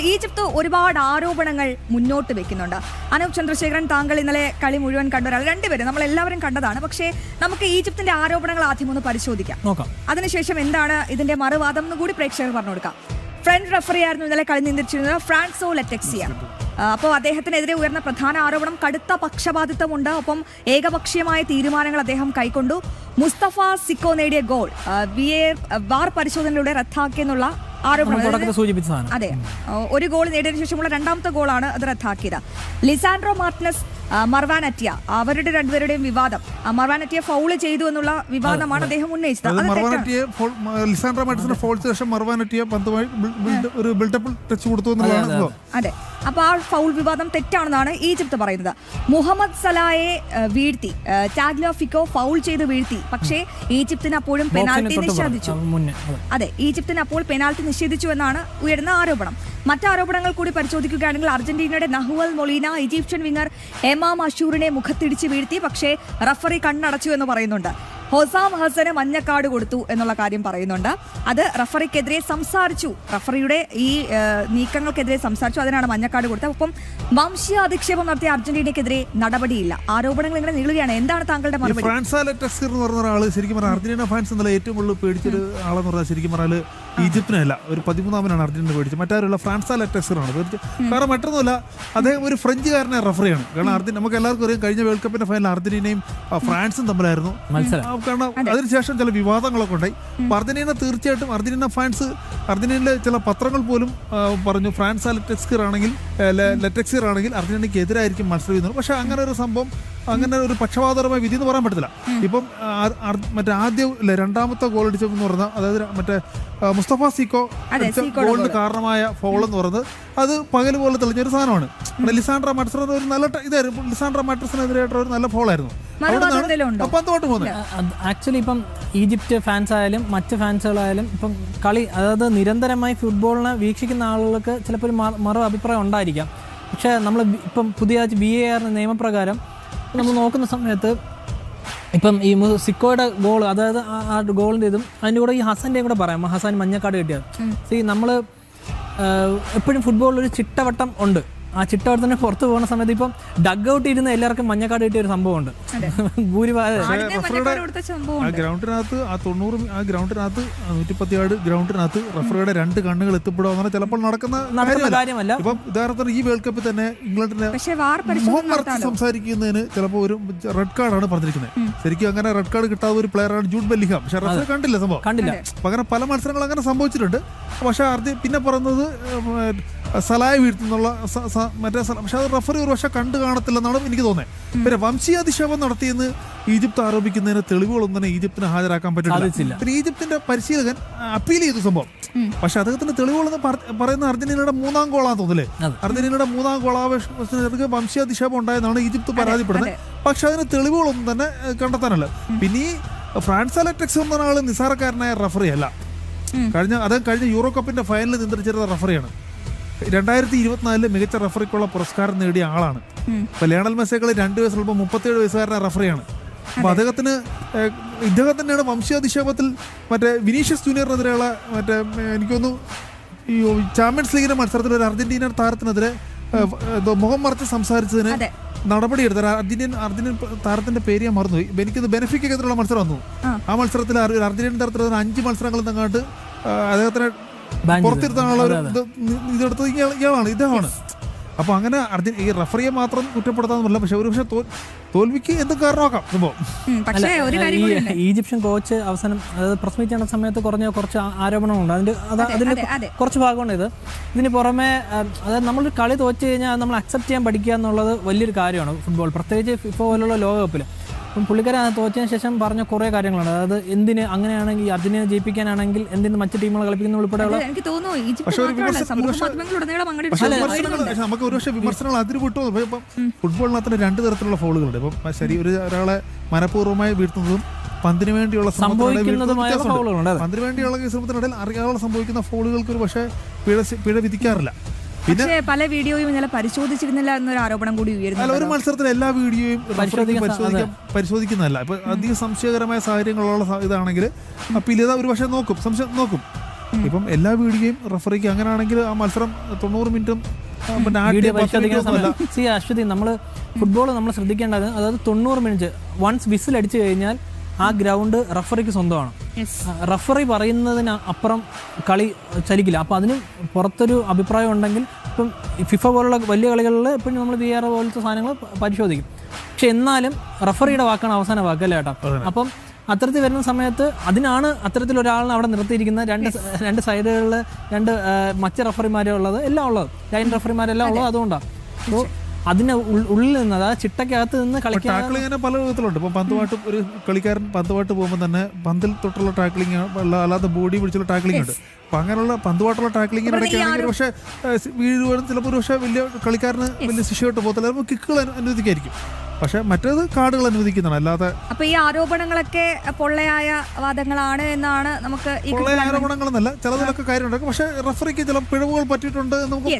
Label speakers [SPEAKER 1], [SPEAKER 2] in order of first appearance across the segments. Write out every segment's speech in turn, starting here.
[SPEAKER 1] Egypt ഒരുപാട് ആരോപണങ്ങൾ മുന്നോട്ട് വെക്കുന്നുണ്ട്. അനൂപ് ചന്ദ്രശേഖരൻ, താങ്കൾ ഇന്നലെ കളി മുഴുവൻ കണ്ടൊരാൾ, രണ്ടുപേരും നമ്മൾ എല്ലാവരും കണ്ടതാണ്. പക്ഷേ നമുക്ക് ഈജിപ്തിന്റെ ആരോപണങ്ങൾ ആദ്യം ഒന്ന് പരിശോധിക്കാം. അതിനുശേഷം എന്താണ് ഇതിന്റെ മറുവാദം എന്ന് കൂടി പ്രേക്ഷകർ പറഞ്ഞു കൊടുക്കാം. ഫ്രണ്ട് റഫറി ആയിരുന്നു ഇന്നലെ കളി നിയന്ത്രിച്ചിരുന്നത്, ഫ്രാൻസോ ലെറ്റക്സിയ. അപ്പോൾ അദ്ദേഹത്തിനെതിരെ ഉയർന്ന പ്രധാന ആരോപണം കടുത്ത പക്ഷപാതിത്വമുണ്ട്, ഒപ്പം ഏകപക്ഷീയമായ തീരുമാനങ്ങൾ അദ്ദേഹം കൈക്കൊണ്ടു. മുസ്തഫ സിക്കോ നേടിയ ഗോൾ വാർ പരിശോധനയിലൂടെ റദ്ദാക്കിയെന്നുള്ള ആരോപണം. അതെ, ഒരു ഗോൾ നേടിയതിനു ശേഷമുള്ള രണ്ടാമത്തെ ഗോളാണ് അത് റദ്ദാക്കിയത്. ലിസാൻഡ്രോ മാർട്ടിനസ്, മർവാനറ്റിയ, അവരുടെ രണ്ടുപേരുടെയും വിവാദം. മർവാനറ്റിയ ഫൗള് ചെയ്തു എന്നുള്ള വിവാദമാണ് അദ്ദേഹം ഉന്നയിച്ചത്. അതെ, അപ്പൊ ആ ഫൗൾ വിവാദം തെറ്റാണെന്നാണ് ഈജിപ്ത് പറയുന്നത്. മുഹമ്മദ് സലായെ വീഴ്ത്തി, ടാഗ്ലിയോഫിക്കോ ഫൗൾ ചെയ്ത് വീഴ്ത്തി. പക്ഷേ ഈജിപ്തിന് അപ്പോഴും പെനാൽറ്റി നിഷേധിച്ചു. അതെ, ഈജിപ്തിന് അപ്പോൾ പെനാൽറ്റി നിഷേധിച്ചു എന്നാണ് ഉയർന്ന ആരോപണം. മറ്റാരോപണങ്ങൾ കൂടി പരിശോധിക്കുകയാണെങ്കിൽ അർജന്റീനയുടെ നഹുവൽ മൊളീന ഈജിപ്ഷ്യൻ വിങ്ങർ എമാം അഷൂറിനെ മുഖത്തിടിച്ച് വീഴ്ത്തി. പക്ഷേ റഫറി കണ്ണടച്ചു എന്ന് പറയുന്നുണ്ട്. ഹൊസാം ഹസന് മഞ്ഞക്കാർഡ് കൊടുത്തു എന്നുള്ള കാര്യം പറയുന്നുണ്ട്. അത് റഫറിക്കെതിരെ സംസാരിച്ചു, റഫറിയുടെ ഈ നീക്കങ്ങൾക്കെതിരെ സംസാരിച്ചു, അതിനാണ് മഞ്ഞക്കാർഡ് കൊടുത്തത്. ഒപ്പം വംശീയ അധിക്ഷേപം നടത്തിയ അർജന്റീനയ്ക്കെതിരെ നടപടിയില്ല. ആരോപണങ്ങൾ ഇങ്ങനെ നീളുകയാണ്. എന്താണ് താങ്കളുടെ മറുപടി?
[SPEAKER 2] ശരിക്കും പറഞ്ഞാൽ അർജന്റീന ഫാൻസ് എന്നല്ല ഏറ്റവും കൂടുതൽ പേടിച്ചൊരു ആളെന്ന് പറഞ്ഞാൽ ശരിക്കും പറഞ്ഞാൽ ഈജിപ്തിനല്ല, ഒരു 13-ാമനാണ് അർജന്റീന പേടിച്ചത്. മറ്റാരുള്ള ഫ്രാൻസാ ലെറ്റക്സറാണ്. കാരണം മറ്റൊന്നുമല്ല, അദ്ദേഹം ഒരു ഫ്രഞ്ചുകാരനെ റഫറിയാണ്. കാരണം നമുക്ക് എല്ലാവർക്കും അറിയാം, കഴിഞ്ഞ വേൾഡ് കപ്പിന്റെ ഫൈനൽ അർജന്റീനയും ഫ്രാൻസും തമ്മിലായിരുന്നു മത്സരം. കാരണം അതിനുശേഷം ചില വിവാദങ്ങളൊക്കെ ഉണ്ടായി. അർജന്റീന തീർച്ചയായിട്ടും അർജന്റീന ഫാൻസ്, അർജന്റീനയിലെ ചില പത്രങ്ങൾ പോലും പറഞ്ഞു ഫ്രാൻസാ ലെറ്റക്സർ ആണെങ്കിൽ അർജന്റീനയ്ക്ക് എതിരായിരിക്കും മത്സരം ചെയ്യുന്നത്. പക്ഷെ അങ്ങനെ ഒരു സംഭവം, അങ്ങനെ ഒരു പക്ഷപാതപരമായ വിധി എന്ന് പറയാൻ പറ്റില്ല. ഇപ്പം മറ്റേ രണ്ടാമത്തെ ഗോൾ അടിച്ചെന്ന് പറഞ്ഞാൽ, അതായത് മറ്റേ മുസ്തഫ സിക്കോ ഗോളിന് കാരണമായ ഫൗൾ എന്ന് പറയുന്നത് അത് പകൽ പോലെ തെളിഞ്ഞൊരു സാധനമാണ്. ലിസാൻഡ്രോ മാർട്ടിനസ് ഒരു നല്ല ഇതായിരുന്നു, ലിസാൻഡ്രോ മാർട്ടിനസിനെതിരായിട്ട് ഒരു നല്ല ഫൗൾ ആയിരുന്നു.
[SPEAKER 3] ആക്ച്വലി ഇപ്പം ഈജിപ്റ്റ് ഫാൻസ് ആയാലും മറ്റ് ഫാൻസുകളായാലും ഇപ്പം കളി, അതായത് നിരന്തരമായി ഫുട്ബോളിനെ വീക്ഷിക്കുന്ന ആളുകൾക്ക് ചിലപ്പോൾ ഒരു മറു അഭിപ്രായം ഉണ്ടായിരിക്കാം. പക്ഷേ നമ്മൾ ഇപ്പം പുതിയ VAR നിയമപ്രകാരം നമ്മൾ നോക്കുന്ന സമയത്ത് ഇപ്പം ഈ സിക്കോയുടെ ഗോൾ, അതായത് ആ ഗോളിൻ്റെ ഇതും അതിൻ്റെ കൂടെ ഈ ഹസൻ്റെയും കൂടെ പറയാം. ഹസാൻ മഞ്ഞക്കാർഡ് കിട്ടിയത്. നമ്മൾ എപ്പോഴും ഫുട്ബോളിൽ ഒരു ചിട്ടവട്ടം ഉണ്ട്. ആ ചിട്ടവട്ടത്തിന് പുറത്ത് പോകുന്ന സമയത്ത് ഇപ്പം ഡഗ് ഔട്ട് ഇരുന്ന് എല്ലാവർക്കും മഞ്ഞക്കാർഡ് കിട്ടിയ ഒരു സംഭവമുണ്ട്.
[SPEAKER 2] ഗ്രൗണ്ടിനകത്ത് ആ 110 ഗ്രൗണ്ടിനകത്ത് റഫറിയുടെ 2 കണ്ണുകൾ എത്തിപ്പെടുക ചിലപ്പോൾ നടക്കുന്ന കാര്യമല്ല. ഇപ്പം ഉദാഹരണത്തിന് ഈ വേൾഡ് കപ്പിൽ തന്നെ ഇംഗ്ലണ്ടിനെ മുഖം സംസാരിക്കുന്നതിന് ചിലപ്പോൾ ഒരു റെഡ് കാർഡാണ് പറഞ്ഞിരിക്കുന്നത്. ശരിക്കും അങ്ങനെ റെഡ് കാർഡ് കിട്ടാത്ത ഒരു പ്ലെയറാണ് ജൂഡ് ബെല്ലിംഗ്ഹാം. പക്ഷെ റഫറി കണ്ടില്ല സംഭവം. അങ്ങനെ പല മത്സരങ്ങൾ അങ്ങനെ സംഭവിച്ചിട്ടുണ്ട്. പക്ഷെ പിന്നെ പറയുന്നത് സലായ വീഴ്ത്തുന്നുള്ള പക്ഷെ അത് റഫറി ഒരു പക്ഷെ കണ്ടു കാണത്തില്ലെന്നാണ് എനിക്ക് തോന്നുന്നത്. പിന്നെ വംശീയാധിക്ഷേപം നടത്തിയെന്ന് ഈജിപ്ത് ആരോപിക്കുന്നതിന് തെളിവുകളൊന്നും തന്നെ ഈജിപ്തിന് ഹാജരാക്കാൻ പറ്റില്ല. പിന്നെ ഈജിപ്തിന്റെ പരിശീലകൻ അപ്പീൽ ചെയ്തു സംഭവം. പക്ഷെ അദ്ദേഹത്തിന്റെ തെളിവുകളെന്ന് പറയുന്ന അർജന്റീനയുടെ 3-ാം ഗോളാന്ന് തോന്നില്ലേ. അർജന്റീനയുടെ 3-ാം ഗോളാവേശത്തിന് വംശീയാധിക്ഷേപം ഉണ്ടായെന്നാണ് ഈജിപ്ത് പരാതിപ്പെടുന്നത്. പക്ഷെ അതിന് തെളിവുകളൊന്നും തന്നെ കണ്ടെത്താനല്ല. പിന്നെ ഈ ഫ്രാൻസാ ലെറ്റക്സ് എന്ന ആള് നിസ്സാരക്കാരനായ റഫറി അല്ല. കഴിഞ്ഞ യൂറോ കപ്പിന്റെ ഫൈനലിൽ നിയന്ത്രിച്ചിരുന്ന റഫറിയാണ്. 2024 മികച്ച റഫറിക്കുള്ള പുരസ്കാരം നേടിയ ആളാണ്. ഇപ്പൊ ലയണൽ മെസ്സികൾ 2 വയസ്സുള്ളപ്പോൾ 37 വയസ്സുകാരനായ റഫറിയാണ്. അപ്പൊ ഇദ്ദേഹം തന്നെയാണ് വംശീയാധിക്ഷേപത്തിൽ മറ്റേ വിനീഷ്യസ് ജൂനിയറിനെതിരെയുള്ള എനിക്കൊന്നു ഈ ചാമ്പ്യൻസ് ലീഗിന്റെ മത്സരത്തിൽ ഒരു അർജന്റീന താരത്തിനെതിരെ മുഖം മറച്ച് സംസാരിച്ചതിന് നടപടിയെടുത്ത അർജന്റീൻ താരത്തിന്റെ പേര് ഞാൻ മറന്നുപോയി. എനിക്കിത് ബെനഫിക്കെതിരെയുള്ള മത്സരം വന്നു. ആ മത്സരത്തിൽ അർജന്റീൻ താരത്തിൽ 5 മത്സരങ്ങളിൽ നിന്നങ്ങാണ്ട് അദ്ദേഹത്തിന് പുറത്തിരുത്താനുള്ള ഇതെടുത്തത് ഇദ്ദേഹമാണ്. അപ്പൊ അങ്ങനെ ഈ റഫറിയെ മാത്രം കുറ്റപ്പെടുത്താന്നല്ല, പക്ഷെ ഒരു പക്ഷെ തോൽവിക്ക് എന്തും കാരണമാക്കാം സംഭവം.
[SPEAKER 3] ഈജിപ്ഷ്യൻ കോച്ച് അവസാനം, അതായത് പ്രസ് മീറ്റ് ചെയ്യുന്ന സമയത്ത് കുറച്ച് ആരോപണങ്ങളുണ്ട്. അതിന്റെ കുറച്ച് ഭാഗമുണ്ട്. ഇതിന് പുറമെ, അതായത് നമ്മളൊരു കളി തോറ്റ് കഴിഞ്ഞാൽ നമ്മൾ അക്സെപ്റ്റ് ചെയ്യാൻ പഠിക്കുക എന്നുള്ളത് വലിയൊരു കാര്യമാണ് ഫുട്ബോൾ, പ്രത്യേകിച്ച് ഫിഫ പോലുള്ള ലോകകപ്പിൽ. അപ്പം പുള്ളിക്കാരൻ തോറ്റതിന് ശേഷം പറഞ്ഞ കുറേ കാര്യങ്ങളുണ്ട്. അതായത് എന്തിന് അങ്ങനെയാണെങ്കിൽ അർജന്റീന ജയിപ്പിക്കാനാണെങ്കിൽ എന്തിന് മറ്റു ടീമുകൾ കളിപ്പിക്കുന്ന ഉൾപ്പെടെയുള്ള
[SPEAKER 2] നമുക്ക് ഒരുപക്ഷെ വിമർശനങ്ങൾ അതിര് വിട്ടു. ഇപ്പം ഫുട്ബോളിനകത്ത് 2 തരത്തിലുള്ള ഫൗളുകളുണ്ട്. ഇപ്പം ഒരാളെ മനഃപൂർവ്വമായി വീഴ്ത്തുന്നതും പന്തിന് വേണ്ടിയുള്ള പന്തിന് വേണ്ടിയുള്ള ശ്രമത്തിനിടയിൽ അറിയാതെ സംഭവിക്കുന്ന ഫൗളുകൾക്ക് ഒരു പക്ഷേ പിഴ വിധിക്കാറില്ല.
[SPEAKER 1] പിന്നെ പല വീഡിയോയും ഇന്നലെ പരിശോധിച്ചിരുന്നില്ല എന്നൊരു ആരോപണം കൂടി ഉയരുന്നു.
[SPEAKER 2] ഒരു മത്സരത്തിൽ എല്ലാ വീഡിയോയും പരിശോധിക്കുന്നതല്ല. ഇപ്പൊ അധികം സംശയകരമായ സാഹചര്യങ്ങളുള്ള ഇതാണെങ്കിൽ അപ്പീൽ ചെയ്താൽ ഒരു പക്ഷേ നോക്കും. ഇപ്പം എല്ലാ വീഡിയോയും റഫറിക്ക് അങ്ങനെയാണെങ്കിൽ ആ മത്സരം 90 മിനിറ്റും
[SPEAKER 3] അശ്വതി നമ്മൾ ഫുട്ബോൾ നമ്മൾ ശ്രദ്ധിക്കേണ്ടത്, അതായത് 90 മിനിറ്റ് വൺസ് വിസിൽ അടിച്ചു കഴിഞ്ഞാൽ ആ ഗ്രൗണ്ട് റഫറിക്ക് സ്വന്തമാണ്. റഫറി പറയുന്നതിന് അപ്പുറം കളി ചലിക്കില്ല. അപ്പോൾ അതിന് പുറത്തൊരു അഭിപ്രായം ഉണ്ടെങ്കിൽ ഇപ്പം ഫിഫ പോലുള്ള വലിയ കളികളിൽ ഇപ്പം നമ്മൾ VAR പോലത്തെ സാധനങ്ങൾ പരിശോധിക്കും. പക്ഷെ എന്നാലും റഫറിയുടെ വാക്കാണ് അവസാന വാക്കല്ലേ ചേട്ടാ. അപ്പം അത്തരത്തിൽ വരുന്ന സമയത്ത് അതിനാണ് അത്തരത്തിലൊരാളിനെ അവിടെ നിർത്തിയിരിക്കുന്ന രണ്ട് സൈഡുകളിൽ മറ്റ് റഫറിമാരുള്ളത് എല്ലാം ഉള്ളത്, ലൈൻ റഫറിമാരെല്ലാം ഉള്ളത് അതുകൊണ്ടാണ്. അപ്പോൾ അതിന് ഉള്ളിൽ നിന്ന്, അതായത് ചിട്ടക്കകത്ത് നിന്ന് കളിക്കാൻ
[SPEAKER 2] ടാക്ലിങ് പല വിധത്തിലുണ്ട്. ഇപ്പം പന്തുമായിട്ട് ഒരു കളിക്കാരൻ പന്തുമായിട്ട് പോകുമ്പോൾ തന്നെ പന്തിൽ തൊട്ടുള്ള ടാക്ലിങ്, അല്ലാതെ ബോഡി പിടിച്ചുള്ള ടാക്ലിംഗ് ഉണ്ട്. അപ്പം അങ്ങനെയുള്ള പന്തുമായിട്ടുള്ള ടാക്ലിങ്ങിനിടയ്ക്കാണെങ്കിൽ പക്ഷേ വീഴുവാനും ചിലപ്പോൾ ഒരു പക്ഷേ വലിയ കളിക്കാരന് വലിയ ശിക്ഷയോട്ട് പോകത്തില്ല, ചിലപ്പോൾ കിക്കുകൾ അനുവദിക്കായിരിക്കും. പക്ഷെ മറ്റേത് കാർഡുകൾ അനുവദിക്കുന്നതാണ്. അല്ലാതെ
[SPEAKER 1] അപ്പൊ ഈ ആരോപണങ്ങളൊക്കെ പൊള്ളയായ വാദങ്ങളാണ് എന്നാണ് നമുക്ക്
[SPEAKER 2] പൊള്ളയായ ആരോപണങ്ങളെന്നല്ല, ചിലതിലൊക്കെ കാര്യമുണ്ടാക്കും. പക്ഷെ റഫറിക്ക് ചില പിഴവുകൾ പറ്റിയിട്ടുണ്ട് എന്ന് നമുക്ക്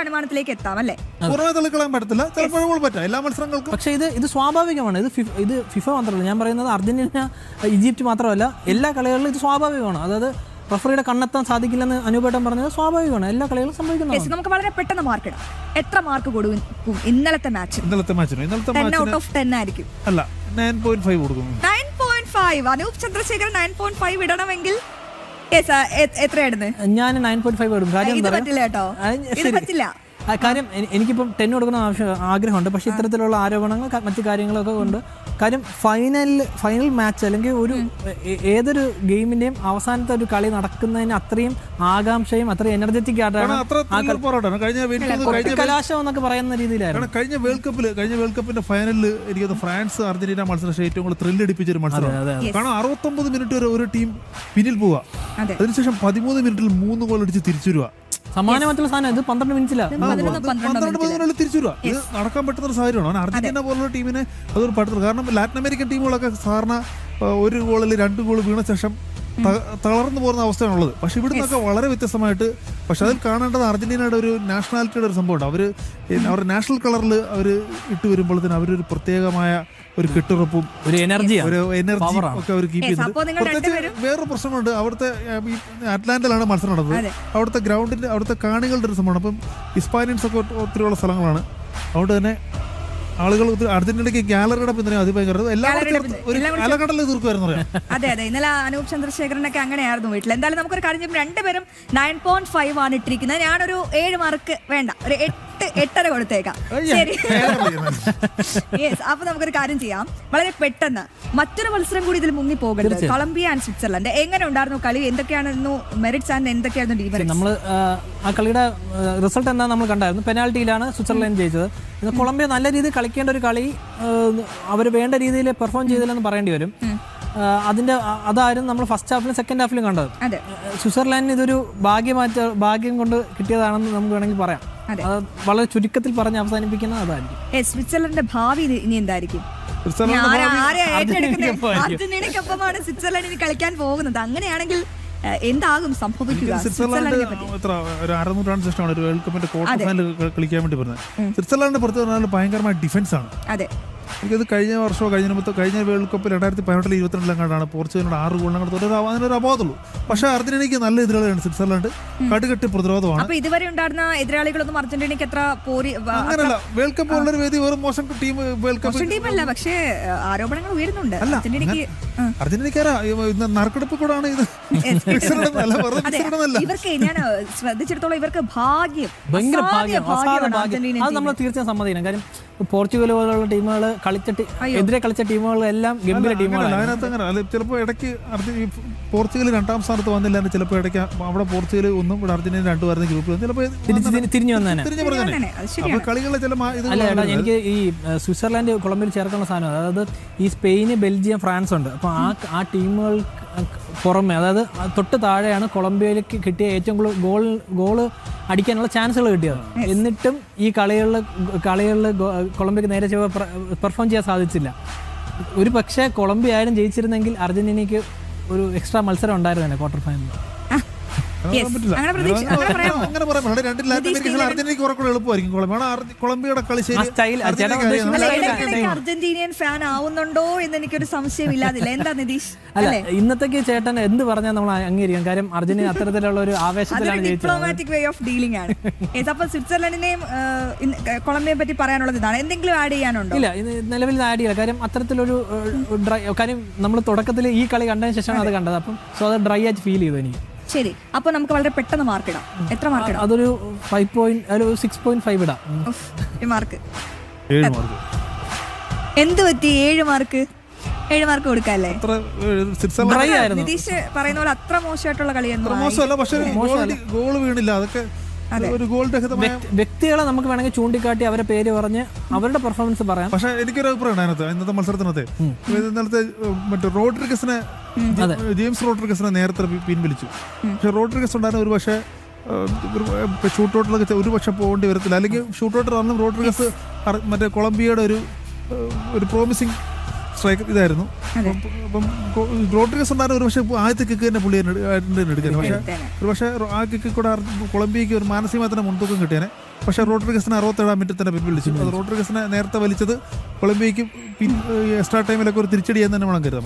[SPEAKER 1] അനുമാനത്തിലേക്ക് എത്താം അല്ലേ.
[SPEAKER 2] പുറമെ തള്ളിക്കളയാൻ പറ്റത്തില്ല, ചില പിഴവുകൾ പറ്റാം എല്ലാ മത്സരങ്ങൾക്കും.
[SPEAKER 3] പക്ഷേ ഇത് സ്വാഭാവികമാണ്. ഇത് ഫിഫ മാത്രമല്ല, ഞാൻ പറയുന്നത് അർജന്റീന, ഈജിപ്റ്റ് മാത്രമല്ല, എല്ലാ കളികളിലും ഇത് സ്വാഭാവികമാണ്. അതായത് റഫറിയുടെ കണ്ണെത്താൻ സാധിക്കില്ലെന്ന് അനുപേട്ടൻ പറഞ്ഞത് സ്വാഭാവികമാണ്, എല്ലാ കളികളും സംഭവിക്കുന്നത്.
[SPEAKER 1] നമുക്ക് വളരെ പെട്ടെന്ന് മാർക്ക് ഇടാം. എത്ര മാർക്ക് കൊടുക്കും ഇന്നലത്തെ മാച്ചിന്? ആയിരിക്കും
[SPEAKER 2] അല്ല 9.5 കൊടുക്കും.
[SPEAKER 1] 9.5. അനൂപ് ചന്ദ്രശേഖരൻ 9.5 ഇടണമെങ്കിൽ എത്രയായിരുന്നു?
[SPEAKER 3] ഞാൻ 9.5 ഇടും. കാര്യം എനിക്കിപ്പം 10 കൊടുക്കുന്ന ആഗ്രഹമുണ്ട്. പക്ഷെ ഇത്തരത്തിലുള്ള ആരോപണങ്ങൾ മറ്റു കാര്യങ്ങളൊക്കെ കൊണ്ട്, കാര്യം ഫൈനൽ മാച്ച് അല്ലെങ്കിൽ ഏതൊരു ഗെയിമിന്റെയും അവസാനത്തെ ഒരു കളി നടക്കുന്നതിന് അത്രയും ആകാംക്ഷയും അത്രയും എനർജറ്റിക് ആയിട്ടാണ് കലാശം എന്നൊക്കെ പറയുന്ന രീതിയിലായിരുന്നു.
[SPEAKER 2] കഴിഞ്ഞ വേൾഡ് കപ്പിന്റെ ഫൈനലിൽ എനിക്ക് ഫ്രാൻസ് അർജന്റീന മത്സരം ഏറ്റവും കൂടുതൽ ത്രില്ലടിപ്പിച്ച ഒരു മത്സരം. കാരണം 69 മിനിറ്റ് വരെ ഒരു ടീം പിന്നിൽ പോവുക, അതിനുശേഷം 13 മിനിറ്റിൽ 3 ഗോൾ അടിച്ച് തിരിച്ചു വരിക.
[SPEAKER 3] സമാനമായിട്ടുള്ള സാധനം ഇത് 12 മിനിറ്റിലാണ്
[SPEAKER 2] 12 തിരിച്ചു വരിക. ഇത് നടക്കാൻ പറ്റുന്ന ഒരു സാഹചര്യമാണ്. അർജന്റീന പോലുള്ള ടീമിന് അതൊരു പറ്റത്തില്ല. കാരണം ലാറ്റിൻ അമേരിക്കൻ ടീമുകളൊക്കെ സാധാരണ 1 ഗോളിൽ 2 ഗോൾ വീണ ശേഷം തളർന്നു പോകുന്ന അവസ്ഥയാണുള്ളത്. പക്ഷെ ഇവിടുന്നൊക്കെ വളരെ വ്യത്യസ്തമായിട്ട്, പക്ഷെ അതിൽ കാണേണ്ടത് അർജന്റീനയുടെ ഒരു നാഷണാലിറ്റിയുടെ ഒരു സംഭവമുണ്ട്. അവരുടെ നാഷണൽ കളറിൽ അവർ ഇട്ട് വരുമ്പോഴത്തേന് അവരൊരു പ്രത്യേകമായ ഒരു കെട്ടുറപ്പും ഒരു എനർജി ഒക്കെ അവർ കീപ്പ് ചെയ്യുന്നത്. പ്രത്യേകിച്ച് വേറൊരു പ്രശ്നമുണ്ട്. അവിടുത്തെ അറ്റ്ലാന്റയിലാണ് മത്സരം നടന്നത്. അവിടുത്തെ ഗ്രൗണ്ടിന്റെ അവിടുത്തെ കാണികളുടെ ഒരു സംഭവമാണ്. അപ്പം ഹിസ്പാനിയൻസ് ഒക്കെ ഒത്തിരിയുള്ള സ്ഥലങ്ങളാണ്. അതുകൊണ്ട് തന്നെ ആളുകൾ അർജന്റീനയ്ക്ക് ഗാലറിയുടെ പിന്തുണ അതിഭയങ്കര അലകടലിൽ തീർക്കുമായിരുന്നു.
[SPEAKER 1] അതെ, ഇന്നലെ അനൂപ് ചന്ദ്രശേഖരനൊക്കെ അങ്ങനെയായിരുന്നു വീട്ടിൽ. എന്തായാലും നമുക്കൊരു കാര്യം, രണ്ടുപേരും 9.5 ആണ് ഇട്ടിരിക്കുന്നത്. ഞാനൊരു 7 മാർക്ക് വേണ്ട, ഒരു 8.5 കൊടുത്തേക്കാം. ശരി, അപ്പൊ നമുക്കൊരു കാര്യം ചെയ്യാം. വളരെ പെട്ടെന്ന് മറ്റൊരു മത്സരം കൂടി ഇതിൽ മുങ്ങി പോകരുത്. കൊളംബിയ ആൻഡ് സ്വിറ്റ്സർലൻഡ് എങ്ങനെ ഉണ്ടായിരുന്നു കളി? എന്തൊക്കെയായിരുന്നു മെറിറ്റ്സ് ആൻഡ് എന്തൊക്കെയായിരുന്നു ഡിമെറിറ്റ്സ്?
[SPEAKER 3] നമ്മൾ ആ കളിയുടെ റിസൾട്ട് എന്താ നമ്മൾ കണ്ടായിരുന്നു. പെനാൽറ്റിയിലാണ് സ്വിറ്റ്സർലൻഡ് ജയിച്ചത്. കൊളംബിയ നല്ല രീതിയിൽ കളിക്കേണ്ട ഒരു കളി അവർ വേണ്ട രീതിയിൽ പെർഫോം ചെയ്തില്ലെന്ന് പറയേണ്ടി വരും. അതായിരുന്നു നമ്മൾ ഫസ്റ്റ് ഹാഫിലും സെക്കൻഡ് ഹാഫിലും കണ്ടത്. സ്വിറ്റ്സർലാൻഡിന് ഇതൊരു ഭാഗ്യം കൊണ്ട് കിട്ടിയതാണെന്ന് നമുക്ക് വേണമെങ്കിൽ പറയാം. അത് വളരെ ചുരുക്കത്തിൽ പറഞ്ഞ് അവസാനിപ്പിക്കുന്ന അതായിരിക്കും.
[SPEAKER 1] സ്വിറ്റ്സർലൻഡിന്റെ ഭാവി ഇനി എന്തായിരിക്കും? അർജന്റീനയ്ക്കൊപ്പമാണ് സ്വിറ്റ്സർലൻഡിന് കളിക്കാൻ പോകുന്നത്. അങ്ങനെയാണെങ്കിൽ എന്താകും സംഭവിക്കുക?
[SPEAKER 2] സ്വിറ്റ്സർലൻഡ് എത്ര ഒരു 600 ശേഷമാണ് ഒരു വേൾഡ് കപ്പിന്റെ ക്വാർട്ടർ ഫൈനൽ കളിക്കാൻ വേണ്ടി പറഞ്ഞത്. സ്വിറ്റ്സർലൻഡിന്റെ പുറത്ത് പറഞ്ഞാൽ ഭയങ്കരമായ ഡിഫൻസ് ആണ്. എനിക്കത് കഴിഞ്ഞ വർഷമോ കഴിഞ്ഞ വേൾഡ് കപ്പ് 2018 22 പോർച്ചുഗലിനോട് 6 ഗോളിനകത്ത് അതിനൊരു അബോധമുള്ളൂ. പക്ഷേ അർജന്റീനയ്ക്ക് നല്ല എതിരാളിയാണ് സ്വിറ്റ്സർലൻഡ്. കടുകട്ടി പ്രതിരോധമാണ്.
[SPEAKER 1] ഇതുവരെ ഉണ്ടായിരുന്ന എതിരാളികളൊന്നും അർജന്റീനയ്ക്ക് എത്ര
[SPEAKER 2] അങ്ങനെയല്ല. വേൾഡ് കപ്പ് ഉള്ളൊരു വേദി വെറും മോശം ടീം വേൾഡ് കപ്പ്
[SPEAKER 1] ടീമല്ല. പക്ഷേ ആരോപണങ്ങൾ ഉയരുന്നുണ്ട്.
[SPEAKER 2] അർജന്റീനക്കാരാ നറുക്കെടുപ്പ് കൂടാണ് ഇത്.
[SPEAKER 1] ഇവർക്ക് ഞാൻ ശ്രദ്ധിച്ചിടത്തോളം ഇവർക്ക് ഭാഗ്യം,
[SPEAKER 3] ഭയങ്കര ഭാഗ്യം. അത് നമ്മൾ തീർച്ചയായും സമ്മതിക്കണം. കാര്യം പോർച്ചുഗൽ പോലുള്ള ടീമുകൾ എതിരെ കളിച്ച ടീമുകളെല്ലാം ഗംഭീര ടീമുകളാണ്.
[SPEAKER 2] അതിനകത്ത് അങ്ങനെ ചിലപ്പോൾ ഇടയ്ക്ക് പോർച്ചുഗൽ 2ാം സ്ഥാനത്ത് വന്നില്ല. ചിലപ്പോൾ ഇടയ്ക്ക് അവിടെ പോർച്ചുഗൽ 1 ഇവിടെ അർജന്റീന 2 വരുന്ന ഗ്രൂപ്പിൽ ചിലപ്പോൾ
[SPEAKER 3] തിരിഞ്ഞു വന്നേനെ.
[SPEAKER 2] അപ്പോൾ കളികളിലെ ചില
[SPEAKER 3] അല്ല, എനിക്ക് ഈ സ്വിറ്റ്സർലാൻഡ് കൊളംബിയയിൽ ചേർക്കുന്ന സാധനം, അതായത് ഈ സ്പെയിന്, ബെൽജിയം, ഫ്രാൻസ് ഉണ്ട്. അപ്പോൾ ആ ടീമുകൾ പുറമെ, അതായത് തൊട്ട് താഴെയാണ് കൊളംബിയയിലേക്ക് കിട്ടിയ ഏറ്റവും കൂടുതൽ ഗോള് അടിക്കാനുള്ള ചാൻസുകൾ കിട്ടിയത്. എന്നിട്ടും ഈ കളികളിൽ കൊളംബിയക്ക് നേരെ പെർഫോം ചെയ്യാൻ സാധിച്ചില്ല. ഒരു പക്ഷേ കൊളംബിയ ആയാലും ജയിച്ചിരുന്നെങ്കിൽ അർജന്റീനയ്ക്ക് ഒരു എക്സ്ട്രാ മത്സരം ഉണ്ടായിരുന്നേ ക്വാർട്ടർ ഫൈനലിൽ.
[SPEAKER 1] Yes. അങ്ങനെ പ്രതീക്ഷ അങ്ങനെ പറയാമോ?
[SPEAKER 2] അങ്ങനെ പറയാം. രണ്ട് ലാറ്റിൻ അമേരിക്കൻ അർജന്റീനയ്ക്ക് കുറച്ചുകൂടെ എളുപ്പമായിരിക്കും. കൊളംബിയയുടെ കളി ശരി.
[SPEAKER 1] അർജന്റീനിയൻ ഫാൻ ആവുന്നുണ്ടോ എന്ന് എനിക്കൊരു സംശയം ഇല്ലാതില്ല. എന്താ നിതീഷ്?
[SPEAKER 3] അല്ല, ഇന്നത്തേക്ക് ചേട്ടൻ എന്ത് പറഞ്ഞാൽ നമ്മൾ അംഗീകരിക്കാം. കാര്യം അർജന്റീന അത്തരത്തിലുള്ള ഒരു ആവേശത്തിലാണ് ജയിച്ചത്.
[SPEAKER 1] ഡിപ്ലോമാറ്റിക് വേ ഓഫ് ഡീലിംഗ് ആണ്. അപ്പൊ സ്വിറ്റ്സർലൻഡിനെയും കൊളംബിയയെ പറ്റി പറയാനുള്ളത് ഇതാണ്. എന്തെങ്കിലും ആഡ് ചെയ്യാനുണ്ടോ?
[SPEAKER 3] ഇല്ല, ഇത് നിലവിൽ ആഡ് ചെയ്യില്ല. കാര്യം അത്തരത്തിലൊരു കാര്യം നമ്മൾ തുടക്കത്തിൽ ഈ കളി കണ്ടതിന് ശേഷമാണ് അത് കണ്ടത്. അപ്പം സോ അത് ഡ്രൈ ആയിട്ട് ഫീൽ ചെയ്തു എനിക്ക്.
[SPEAKER 1] ശരി, അപ്പൊ നമുക്ക് വളരെ പെട്ടെന്ന് മാർക്ക് ഇടാം. എത്ര മാർക്ക് ഇടാം?
[SPEAKER 3] അതൊരു 6.5 ഇടാം.
[SPEAKER 1] Mark
[SPEAKER 2] 7 mark.
[SPEAKER 1] എന്ത് പറ്റി 7 മാർക്ക്? 7 മാർക്ക് കൊടുക്കാല്ലേ? നിതീഷ് പറയുന്ന പോലെ അത്ര മോശമായിട്ടുള്ള കളിയൊന്നും
[SPEAKER 2] മോശമല്ല, പക്ഷേ ഗോൾ വീണില്ല. അതൊക്കെ ഒരു ഗോൾ രഹിതമായ
[SPEAKER 3] വ്യക്തികളെ നമുക്ക് വേണമെങ്കിൽ ചൂണ്ടിക്കാട്ടി അവരെ പേര് പറഞ്ഞ് അവരുടെ പെർഫോമൻസ് പറയാം.
[SPEAKER 2] പക്ഷെ എനിക്കൊരു അഭിപ്രായം അതിനകത്ത് ഇന്നത്തെ മത്സരത്തിനകത്ത് ഇന്നലത്തെ മറ്റേ റോഡ്രിഗസിനെ ജെയിംസ് റോഡ്രിഗസിനെ നേരത്തെ പിൻവലിച്ചു. പക്ഷെ റോഡ്രിഗസ് ഉണ്ടായിരുന്ന ഒരു പക്ഷേ ഷൂട്ടൗട്ടിലൊക്കെ ഒരു പക്ഷെ പോകേണ്ടി വരത്തില്ല. അല്ലെങ്കിൽ ഷൂട്ടൗട്ട് ആണെങ്കിലും റോഡ്രിഗസ് മറ്റേ കൊളംബിയയുടെ ഒരു പ്രോമിസിങ് സ്ട്രൈക്കർ ഇതായിരുന്നു. അപ്പം റോഡ്രിഗസ് ഉണ്ടായിരുന്ന ഒരു പക്ഷേ ആദ്യത്തെ കിക്ക് തന്നെ പുള്ളി എടുക്കാൻ. ഒരു പക്ഷേ ആ കിക്ക് കൂടെ കൊളംബിയയ്ക്ക് ഒരു മാനസികമായി തന്നെ മുൻതൂക്കം കിട്ടിയേനെ. പക്ഷേ റോഡ്രിഗസിനെ 67-ാം മിനിറ്റിൽ തന്നെ പിൻവലിച്ചു. അത് റോഡ്രിഗസിനെ നേരത്തെ വലിച്ചത് കൊളംബിയയ്ക്ക് എക്സ്ട്രാ ടൈമിലൊക്കെ ഒരു തിരിച്ചടി എന്ന് തന്നെ വേണം കരുതാം.